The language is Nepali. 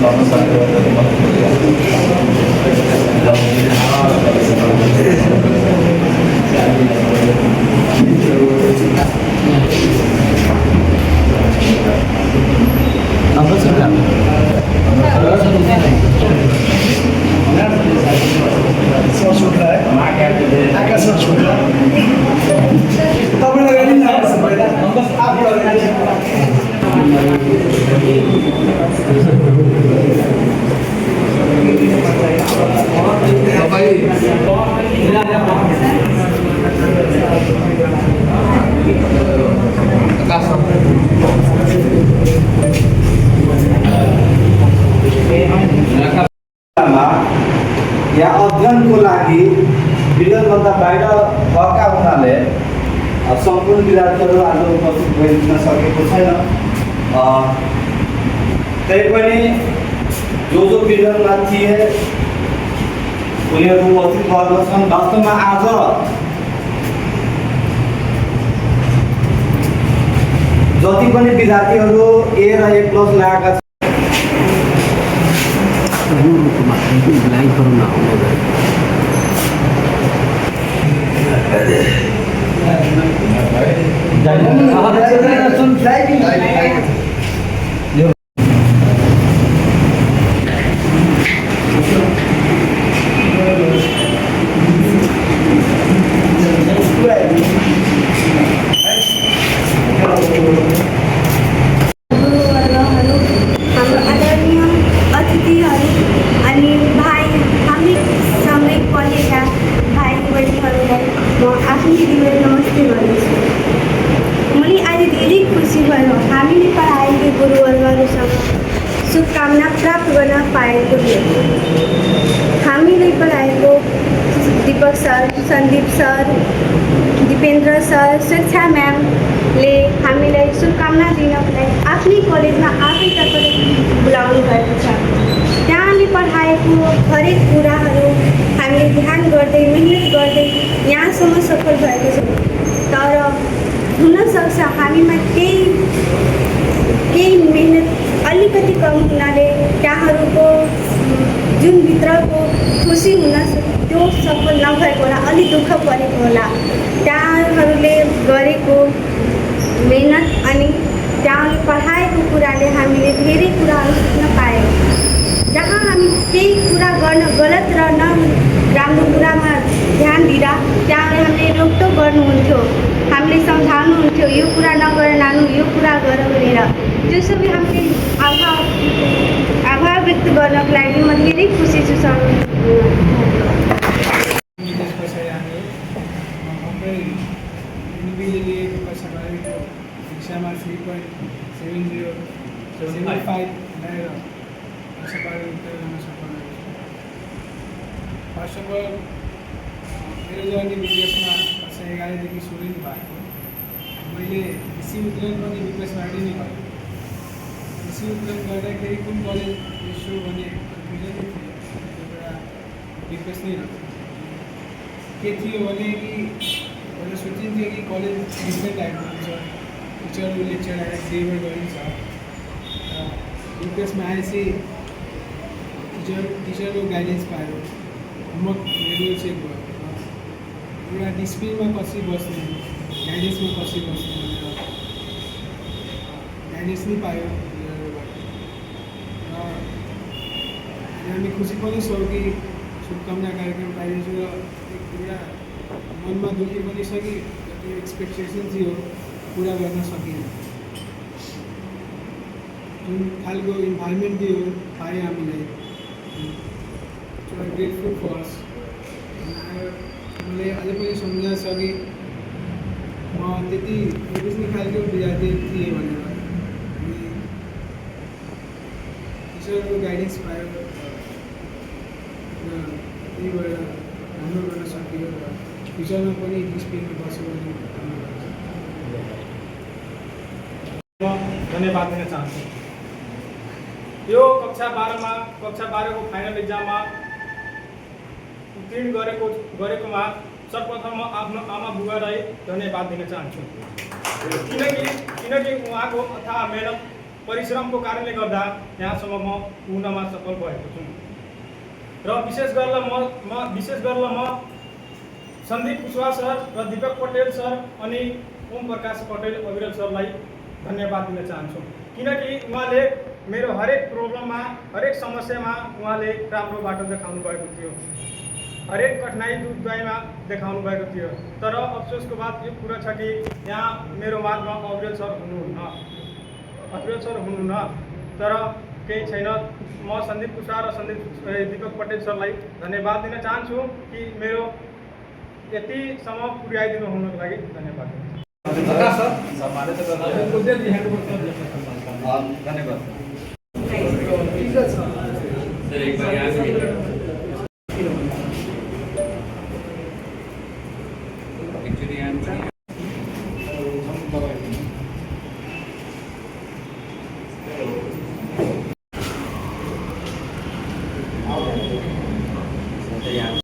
लड्न सक्यो भनेर म या अध्ययनको लागि विगतभन्दा बाहिर भएका हुनाले सम्पूर्ण विद्यार्थीहरू आज उपस्थित भइदिन सकेको छैन। त्यही पनि जो विगतमा थिए उनीहरू उपस्थित भएका छन्। वास्तवमा आज जति पनि विद्यार्थीहरू ए र A+ ल्याएका छन् शुभकामना प्राप्त गर्न पाएको थियो। हामीले पढाएको Deepak sir, Sandeep sir, Dipendra sir, शिक्षा म्यामले हामीलाई शुभकामना दिनको लागि आफ्नै कलेजमा आफै तर्फले बोलाउनु भएको छ। त्यहाँले पढाएको हरेक कुराहरू हामीले ध्यान गर्दै मेहनत गर्दै यहाँसम्म सफल भएको छ। तर हुनसक्छ हामीमा केही मेहनत अलिकति कम हुनाले त्यहाँहरूको जुन भित्रको खुसी हुन त्यो सफल नभएको होला, अलिक दुःख परेको होला। त्यहाँहरूले गरेको मेहनत अनि त्यहाँले पढाएको कुराले हामीले धेरै कुराहरू सिक्न पायौँ। जहाँ हामी केही कुरा गर्न गलत र राम्रो कुरामा ध्यान दिँदा त्यहाँले हामीले रोकटोक गर्नुहुन्थ्यो, हामीले सम्झाउनुहुन्थ्यो यो कुरा नगर नानु, यो कुरा गर भनेर। त्यो सबै हामीले आभार व्यक्त गर्नको लागि म धेरै खुसी छु सर। शिक्षामा 3.7075 ल्याएर सफल गर्न सफल भएको छु। फर्स्ट अफ अल मेरो जर्नी विदेशमा कक्षा 11 देखि सुरु नै भएको। मैले कृषि उद्योग पनि विदेशबाट नै गरेँ। कृषि उद्योग गर्दाखेरि कुन कलेज यसो भन्ने कन्फ्युजन थियो, त्यो एउटा विदेश नै रहेछ। के थियो भने कि मैले सोचिन्थ्यो कि कलेज डिफ्रेन्ट टाइपको हुन्छ, टिचरहरू लेक्चर आएर डेलिभर गरिन्छ। विदेशमा आएपछि टिचरको गाइडेन्स पायो, होमवर्क रेगुलर चेक भयो, एउटा डिसिप्लिनमा कसरी बस्ने, गाइडेन्समा कसरी बस्ने भनेर गाइडेन्स नै पायो। र हामी खुसी पनि छौँ कि शुभकामना कार्यक्रम पाइरहेछु र एउटा मनमा दुःखी पनि छ कि जति एक्सपेक्टेसन थियो पुरा गर्न सकिएन। जुन खालको इन्भाइरोमेन्ट दियो पायो हामीले, ग्रेटफुल फर अस। मलाई अझै पनि सम्झना छ कि म त्यति बुझ्ने खालको विद्यार्थी थिएँ भनेर। टिचरको गाइडेन्स पायो र त्यही भएर राम्रो गर्न सकियो र फ्युचरमा पनि डिसिप्लिनमा बस्यो भने धन्यवाद दिन चाहन्छु। यो कक्षा 12 को फाइनल एक्जाममा उत्तीर्ण गरेकोमा सर्वप्रथम म आफ्नो आमा बुबालाई धन्यवाद दिन चाहन्छु। किनकि उहाँको अथाह मेहनत परिश्रमको कारणले गर्दा यहाँसम्म म पुग्नमा सफल भएको छु र विशेष गरेर म सन्दीप कुशवाहा सर र दीपक पटेल सर अनि ओम प्रकाश पटेल अविरल सरलाई धन्यवाद दिन चाहन्छु किनकि उहाँले मेरो हरेक प्रब्लममा हरेक समस्यामा उहाँले राम्रो बाटो देखाउनु भएको थियो हरेक कठिनाइ दुःखदायीमा देखाउनु भएको थियो तर अफसोसको बात यो कुरा छ कि यहाँ मेरो माझमा अविरल सर हुनुहुन्न तर केही छैन म सन्दीप कुशवाहा र दीपक पटेल सरलाई धन्यवाद दिन चाहन्छु कि मेरो यतिसम्म पुर्याइदिनु हुनको लागि धन्यवाद धन्यवाद सर एक बार यहाँ